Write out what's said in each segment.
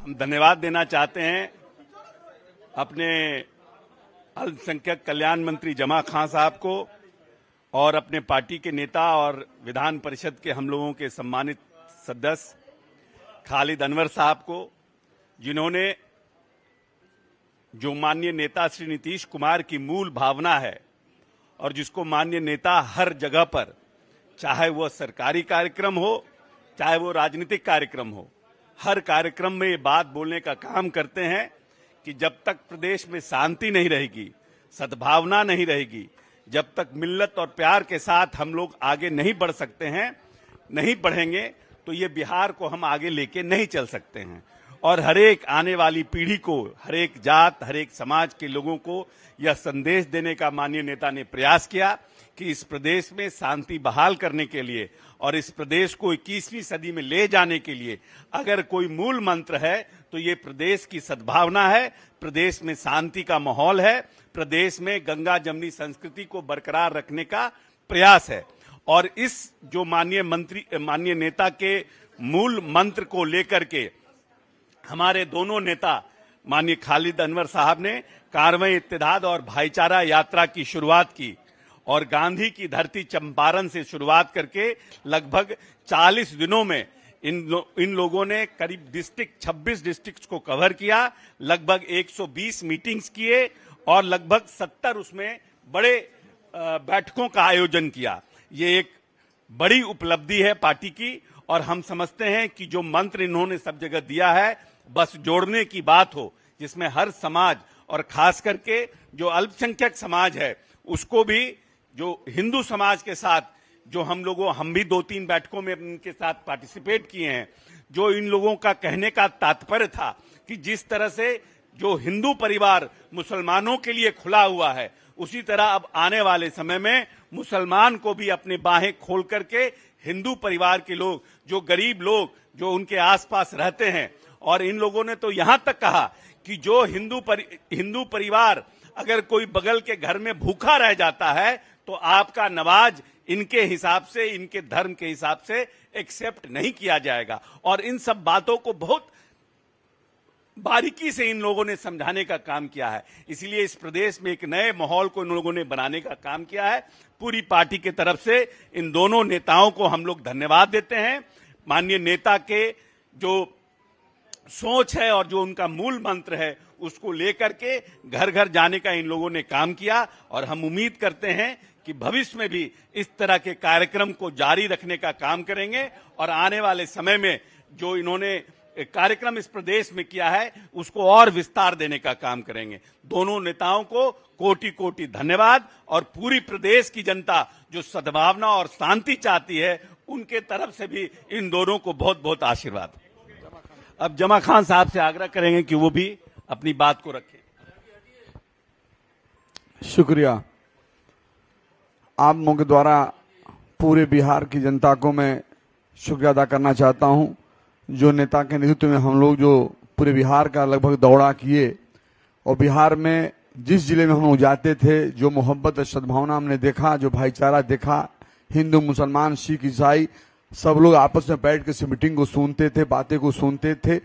हम धन्यवाद देना चाहते हैं अपने अल्पसंख्यक कल्याण मंत्री जमा खान साहब को और अपने पार्टी के नेता और विधान परिषद के हम लोगों के सम्मानित सदस्य खालिद अनवर साहब को, जिन्होंने जो माननीय नेता श्री नीतीश कुमार की मूल भावना है और जिसको माननीय नेता हर जगह पर, चाहे वो सरकारी कार्यक्रम हो चाहे वो राजनीतिक कार्यक्रम हो, हर कार्यक्रम में ये बात बोलने का काम करते हैं कि जब तक प्रदेश में शांति नहीं रहेगी, सद्भावना नहीं रहेगी, जब तक मिल्लत और प्यार के साथ हम लोग आगे नहीं बढ़ सकते हैं, नहीं बढ़ेंगे, तो ये बिहार को हम आगे लेके नहीं चल सकते हैं। और हर एक आने वाली पीढ़ी को, हर एक जात, हर एक समाज के लोगों को यह संदेश देने का माननीय नेता ने प्रयास किया कि इस प्रदेश में शांति बहाल करने के लिए और इस प्रदेश को 21वीं सदी में ले जाने के लिए अगर कोई मूल मंत्र है तो ये प्रदेश की सद्भावना है, प्रदेश में शांति का माहौल है, प्रदेश में गंगा जमुनी संस्कृति को बरकरार रखने का प्रयास है। और इस जो माननीय नेता के मूल मंत्र को लेकर के हमारे दोनों नेता माननीय खालिद अनवर साहब ने कार्रवाई, इत्तेहाद और भाईचारा यात्रा की शुरुआत की और गांधी की धरती चंपारण से शुरुआत करके लगभग 40 दिनों में इन लोगों ने करीब 26 डिस्ट्रिक्ट्स को कवर किया, लगभग 120 मीटिंग्स किए और लगभग 70 उसमें बड़े बैठकों का आयोजन किया। ये एक बड़ी उपलब्धि है पार्टी की और हम समझते हैं कि जो मंत्र इन्होंने सब जगह दिया है, बस जोड़ने की बात हो, जिसमें हर समाज और खास करके जो अल्पसंख्यक समाज है उसको भी, जो हिंदू समाज के साथ जो हम भी 2-3 बैठकों में उनके साथ पार्टिसिपेट किए हैं। जो इन लोगों का कहने का तात्पर्य था कि जिस तरह से जो हिंदू परिवार मुसलमानों के लिए खुला हुआ है, उसी तरह अब आने वाले समय में मुसलमान को भी अपने बाहें खोल करके हिंदू परिवार के लोग, जो गरीब लोग जो उनके आसपास रहते हैं, और इन लोगों ने तो यहां तक कहा कि जो हिंदू परिवार अगर कोई बगल के घर में भूखा रह जाता है तो आपका नवाज इनके हिसाब से, इनके धर्म के हिसाब से एक्सेप्ट नहीं किया जाएगा। और इन सब बातों को बहुत बारीकी से इन लोगों ने समझाने का काम किया है। इसलिए इस प्रदेश में एक नए माहौल को इन लोगों ने बनाने का काम किया है। पूरी पार्टी की तरफ से इन दोनों नेताओं को हम लोग धन्यवाद देते हैं। माननीय नेता के जो सोच है और जो उनका मूल मंत्र है उसको लेकर के घर घर जाने का इन लोगों ने काम किया और हम उम्मीद करते हैं कि भविष्य में भी इस तरह के कार्यक्रम को जारी रखने का काम करेंगे और आने वाले समय में जो इन्होंने कार्यक्रम इस प्रदेश में किया है उसको और विस्तार देने का काम करेंगे। दोनों नेताओं को कोटि कोटि धन्यवाद और पूरी प्रदेश की जनता जो सद्भावना और शांति चाहती है उनके तरफ से भी इन दोनों को बहुत बहुत आशीर्वाद। अब जमा खान साहब से आग्रह करेंगे कि वो भी अपनी बात को रखें। शुक्रिया। आप लोगों के द्वारा पूरे बिहार की जनता को मैं शुक्रिया अदा करना चाहता हूं। जो नेता के नेतृत्व में हम लोग जो पूरे बिहार का लगभग दौरा किए और बिहार में जिस जिले में हम लोग जाते थे, जो मोहब्बत और सद्भावना हमने देखा, जो भाईचारा देखा, हिंदू मुसलमान सिख ईसाई सब लोग आपस में बैठ के मीटिंग को सुनते थे, बातें को सुनते थे।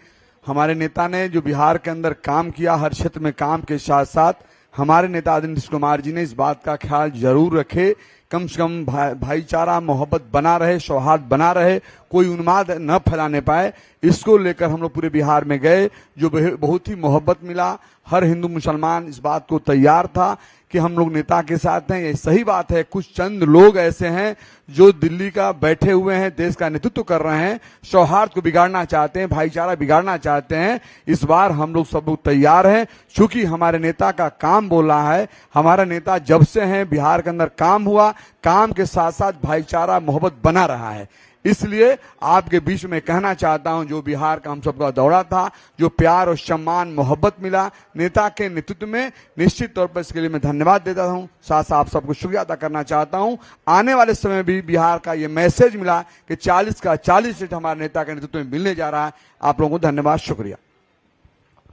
हमारे नेता ने जो बिहार के अंदर काम किया, हर क्षेत्र में काम के साथ साथ हमारे नेता आदरणीय नीतीश कुमार जी ने इस बात का ख्याल जरूर रखे, कम से कम भाईचारा मोहब्बत बना रहे, सौहार्द बना रहे, कोई उन्माद न फैलाने पाए। इसको लेकर हम लोग पूरे बिहार में गए, जो बहुत ही मोहब्बत मिला। हर हिंदू मुसलमान इस बात को तैयार था कि हम लोग नेता के साथ हैं। ये सही बात है, कुछ चंद लोग ऐसे हैं जो दिल्ली का बैठे हुए हैं, देश का नेतृत्व कर रहे हैं, सौहार्द को बिगाड़ना चाहते हैं, भाईचारा बिगाड़ना चाहते हैं। इस बार हम लोग सब लोग तैयार हैं, क्योंकि हमारे नेता का काम बोल रहा है। हमारा नेता जब से हैं बिहार के अंदर काम हुआ, काम के साथ साथ भाईचारा मोहब्बत बना रहा है। इसलिए आपके बीच में कहना चाहता हूं, जो बिहार का हम सबका दौरा था, जो प्यार और सम्मान मोहब्बत मिला नेता के नेतृत्व में, निश्चित तौर पर इसके लिए मैं धन्यवाद देता हूं। साथ साथ आप सबको शुक्रिया अदा करना चाहता हूं। आने वाले समय भी बिहार का ये मैसेज मिला कि 40 का 40 सीट हमारे नेता के नेतृत्व में मिलने जा रहा है। आप लोगों को धन्यवाद, शुक्रिया।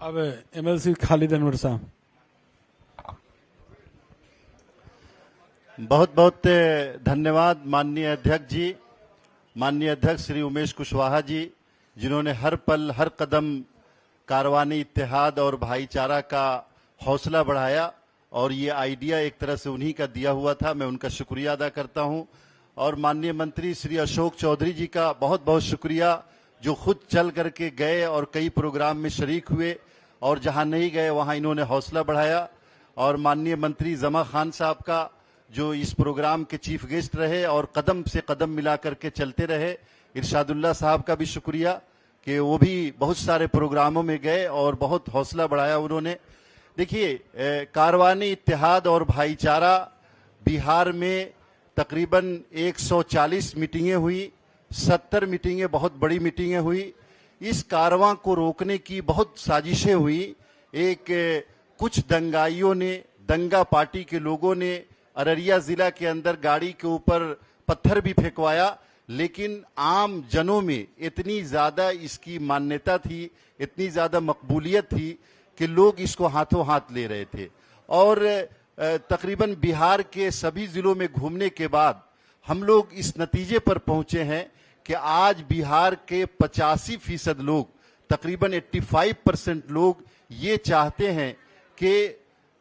अब एमएलसी खालिद अनवर साहब। बहुत बहुत धन्यवाद माननीय अध्यक्ष जी, माननीय अध्यक्ष श्री उमेश कुशवाहा जी, जिन्होंने हर पल हर कदम कारवानी इत्तेहाद और भाईचारा का हौसला बढ़ाया, और ये आइडिया एक तरह से उन्हीं का दिया हुआ था। मैं उनका शुक्रिया अदा करता हूं। और माननीय मंत्री श्री अशोक चौधरी जी का बहुत बहुत शुक्रिया, जो खुद चल करके गए और कई प्रोग्राम में शरीक हुए, और जहां नहीं गए वहां इन्होंने हौसला बढ़ाया। और माननीय मंत्री जमा खान साहब का, जो इस प्रोग्राम के चीफ गेस्ट रहे और कदम से कदम मिला करके चलते रहे। इरशादुल्लाह साहब का भी शुक्रिया कि वो भी बहुत सारे प्रोग्रामों में गए और बहुत हौसला बढ़ाया उन्होंने। देखिए, कारवानी इत्तेहाद और भाईचारा बिहार में तकरीबन 140 मीटिंगें हुई, 70 मीटिंगें बहुत बड़ी मीटिंगें हुई। इस कारवां को रोकने की बहुत साजिशें हुई। कुछ दंगाइयों ने, दंगा पार्टी के लोगों ने अररिया जिला के अंदर गाड़ी के ऊपर पत्थर भी फेंकवाया, लेकिन आम जनों में इतनी ज्यादा इसकी मान्यता थी, इतनी ज्यादा मकबूलियत थी कि लोग इसको हाथों हाथ ले रहे थे। और तकरीबन बिहार के सभी जिलों में घूमने के बाद हम लोग इस नतीजे पर पहुंचे हैं कि आज बिहार के 85% लोग, तकरीबन 85% लोग ये चाहते हैं कि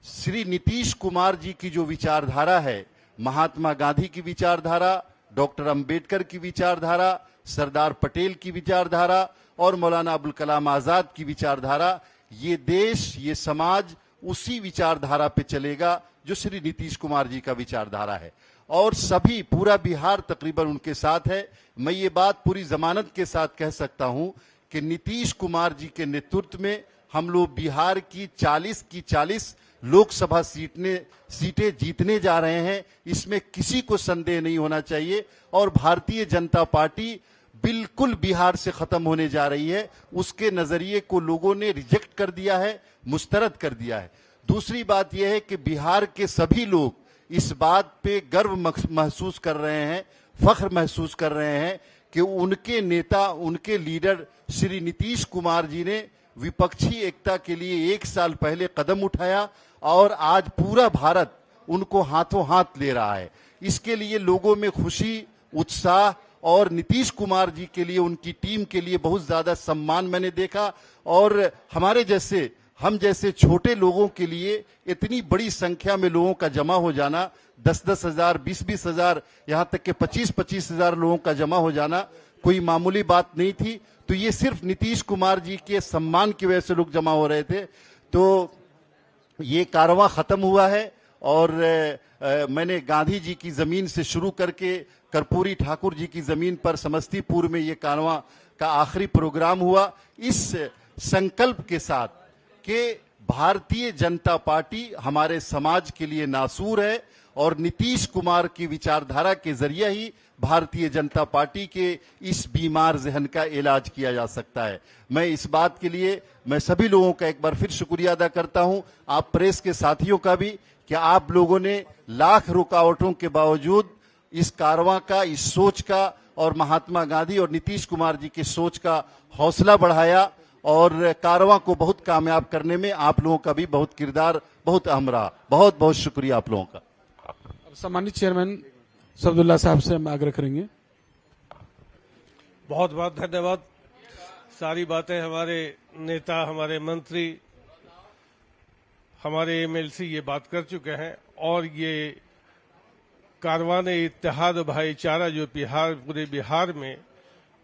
श्री नीतीश कुमार जी की जो विचारधारा है, महात्मा गांधी की विचारधारा, डॉक्टर अंबेडकर की विचारधारा, सरदार पटेल की विचारधारा और मौलाना अबुल कलाम आजाद की विचारधारा, ये देश, ये समाज उसी विचारधारा पे चलेगा जो श्री नीतीश कुमार जी का विचारधारा है। और सभी, पूरा बिहार तकरीबन उनके साथ है। मैं ये बात पूरी जमानत के साथ कह सकता हूं कि नीतीश कुमार जी के नेतृत्व में हम लोग बिहार की 40 की 40 लोकसभा सीटें जीतने जा रहे हैं। इसमें किसी को संदेह नहीं होना चाहिए। और भारतीय जनता पार्टी बिल्कुल बिहार से खत्म होने जा रही है। उसके नजरिए को लोगों ने रिजेक्ट कर दिया है, मुस्तरद कर दिया है। दूसरी बात यह है कि बिहार के सभी लोग इस बात पे गर्व महसूस कर रहे हैं, फख्र महसूस कर रहे हैं कि उनके नेता, उनके लीडर श्री नीतीश कुमार जी ने विपक्षी एकता के लिए 1 साल पहले कदम उठाया और आज पूरा भारत उनको हाथों हाथ ले रहा है। इसके लिए लोगों में खुशी, उत्साह और नीतीश कुमार जी के लिए, उनकी टीम के लिए बहुत ज्यादा सम्मान मैंने देखा। और हम जैसे छोटे लोगों के लिए इतनी बड़ी संख्या में लोगों का जमा हो जाना, 10-10 हजार, 20-20 हजार, यहां तक कि 25-25 हजार लोगों का जमा हो जाना कोई मामूली बात नहीं थी। तो ये सिर्फ नीतीश कुमार जी के सम्मान की वजह से लोग जमा हो रहे थे। तो ये कारवां खत्म हुआ है। और मैंने गांधी जी की जमीन से शुरू करके कर्पूरी ठाकुर जी की जमीन पर समस्तीपुर में ये कारवां का आखिरी प्रोग्राम हुआ, इस संकल्प के साथ कि भारतीय जनता पार्टी हमारे समाज के लिए नासूर है और नीतीश कुमार की विचारधारा के जरिए ही भारतीय जनता पार्टी के इस बीमार जहन का इलाज किया जा सकता है। मैं इस बात के लिए मैं सभी लोगों का एक बार फिर शुक्रिया अदा करता हूं, आप प्रेस के साथियों का भी, कि आप लोगों ने लाख रुकावटों के बावजूद इस कारवां का, इस सोच का और महात्मा गांधी और नीतीश कुमार जी की सोच का हौसला बढ़ाया। और कारवां को बहुत कामयाब करने में आप लोगों का भी बहुत किरदार, बहुत अहम रहा। बहुत बहुत शुक्रिया आप लोगों का। अब सम्मानित चेयरमैन सफदुल्ला साहब से हम आग्रह करेंगे। बहुत बहुत धन्यवाद। सारी बातें हमारे नेता, हमारे मंत्री, हमारे एमएलसी ये बात कर चुके हैं। और ये कारवाने इत्तेहाद भाईचारा जो पूरे बिहार में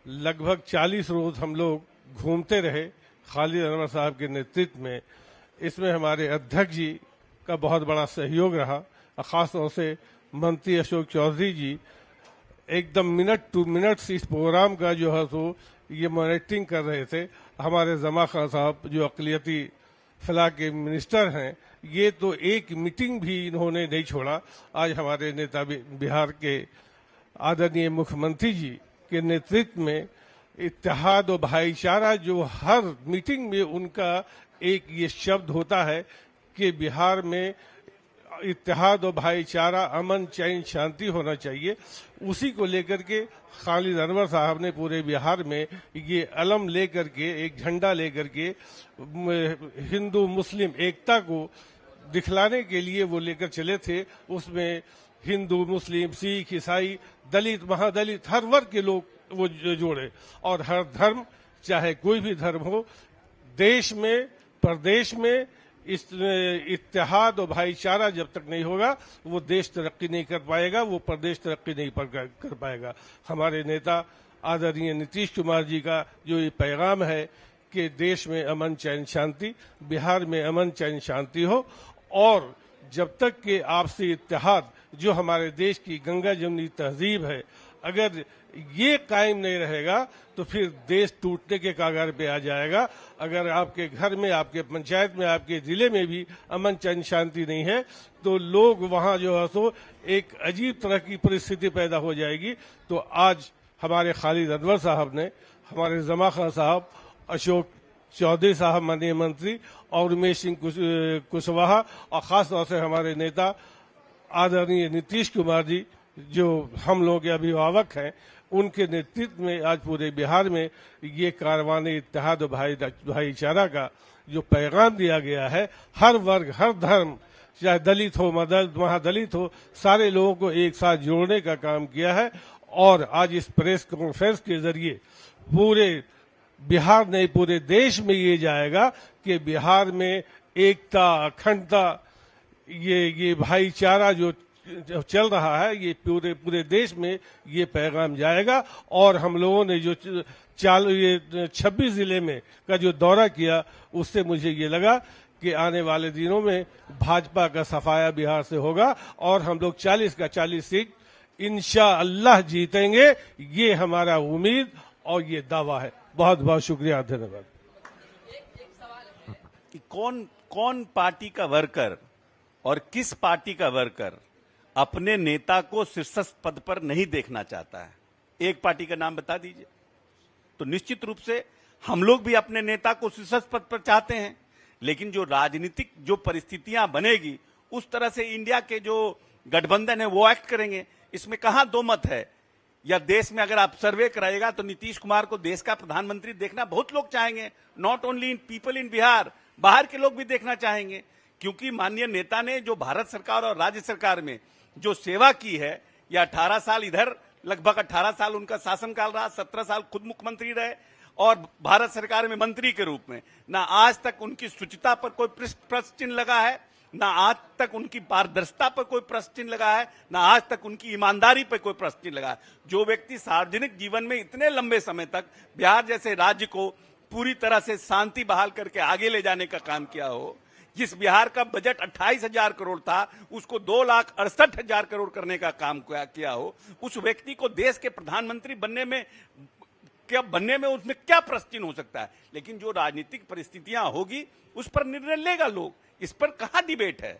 लगभग 40 रोज हम लोग घूमते रहे खालिद अनवर साहब के नेतृत्व में, इसमें हमारे अध्यक्ष जी का बहुत बड़ा सहयोग रहा। खास तौर से मंत्री अशोक चौधरी जी एकदम मिनट टू मिनट इस प्रोग्राम का जो है सो ये मॉनिटरिंग कर रहे थे। हमारे जमा खान साहब जो अक़लियती फलाह के मिनिस्टर हैं, ये तो एक मीटिंग भी इन्होंने नहीं छोड़ा। आज हमारे नेता बिहार के आदरणीय मुख्यमंत्री जी के नेतृत्व में इत्तेहाद और भाईचारा, जो हर मीटिंग में उनका एक ये शब्द होता है कि बिहार में इत्तेहाद और भाईचारा, अमन, चैन, शांति होना चाहिए। उसी को लेकर के खालिद अनवर साहब ने पूरे बिहार में ये अलम लेकर के, एक झंडा लेकर के हिंदू मुस्लिम एकता को दिखलाने के लिए वो लेकर चले थे। उसमें हिंदू, मुस्लिम, सिख, ईसाई, दलित, महादलित, हर वर्ग के लोग वो जोड़े। और हर धर्म, चाहे कोई भी धर्म हो, देश में, प्रदेश में इस इत्तेहाद और भाईचारा जब तक नहीं होगा वो देश तरक्की नहीं कर पाएगा, वो प्रदेश तरक्की नहीं कर पाएगा। हमारे नेता आदरणीय नीतीश कुमार जी का जो ये पैगाम है कि देश में अमन चैन शांति, बिहार में अमन चैन शांति हो, और जब तक कि आपसी इत्तेहाद जो हमारे देश की गंगा जमुनी तहजीब है, अगर ये कायम नहीं रहेगा तो फिर देश टूटने के कगार पे आ जाएगा। अगर आपके घर में, आपके पंचायत में, आपके जिले में भी अमन चैन शांति नहीं है तो लोग वहां जो है सो एक अजीब तरह की परिस्थिति पैदा हो जाएगी। तो आज हमारे खालिद अनवर साहब ने, हमारे जमा खान साहब, अशोक चौधरी साहब माननीय मंत्री और उमेश सिंह कुशवाहा और खास तौर से हमारे नेता आदरणीय नीतीश कुमार जी जो हम लोगों के अभिभावक हैं, उनके नेतृत्व में आज पूरे बिहार में ये कारवान इत्तेहाद भाईचारा का जो पैगाम दिया गया है, हर वर्ग, हर धर्म, चाहे दलित हो, महादलित हो, सारे लोगों को एक साथ जोड़ने का काम किया है। और आज इस प्रेस कॉन्फ्रेंस के जरिए पूरे बिहार नहीं पूरे देश में ये जाएगा कि बिहार में एकता, अखंडता, ये भाईचारा जो चल रहा है, ये पूरे देश में ये पैगाम जाएगा। और हम लोगों ने जो ये 26 जिले में का जो दौरा किया, उससे मुझे ये लगा कि आने वाले दिनों में भाजपा का सफाया बिहार से होगा और हम लोग 40 का 40 सीट इंशाअल्लाह जीतेंगे। ये हमारा उम्मीद और ये दावा है। बहुत बहुत शुक्रिया, धन्यवाद। कौन पार्टी का वर्कर और किस पार्टी का वर्कर अपने नेता को शीर्षस्थ पद पर नहीं देखना चाहता है? एक पार्टी का नाम बता दीजिए। तो निश्चित रूप से हम लोग भी अपने नेता को शीर्षस्थ पद पर चाहते हैं, लेकिन जो राजनीतिक जो परिस्थितियां बनेगी उस तरह से इंडिया के जो गठबंधन है वो एक्ट करेंगे। इसमें कहां दो मत है। या देश में अगर आप सर्वे कराइएगा तो नीतीश कुमार को देश का प्रधानमंत्री देखना बहुत लोग चाहेंगे, not only in people in Bihar, बाहर के लोग भी देखना चाहेंगे। क्योंकि माननीय नेता ने जो भारत सरकार और राज्य सरकार में जो सेवा की है, या 18 साल इधर, लगभग 18 साल उनका शासनकाल रहा, 17 साल खुद मुख्यमंत्री रहे और भारत सरकार में मंत्री के रूप में, ना आज तक उनकी शुचिता पर कोई प्रश्न चिन्ह लगा है, ना आज तक उनकी पारदर्शिता पर कोई प्रश्न चिन्ह लगा है, ना आज तक उनकी ईमानदारी पर कोई प्रश्न चिन्ह लगा है। जो व्यक्ति सार्वजनिक जीवन में इतने लंबे समय तक बिहार जैसे राज्य को पूरी तरह से शांति बहाल करके आगे ले जाने का काम किया हो, जिस बिहार का बजट 28,000 करोड़ था उसको 2,68,000 करोड़ करने का काम किया हो, उस व्यक्ति को देश के प्रधानमंत्री बनने में उसमें क्या प्रश्न चिन्ह हो सकता है? लेकिन जो राजनीतिक परिस्थितियां होगी उस पर निर्णय लेगा लोग, इस पर कहां डिबेट है।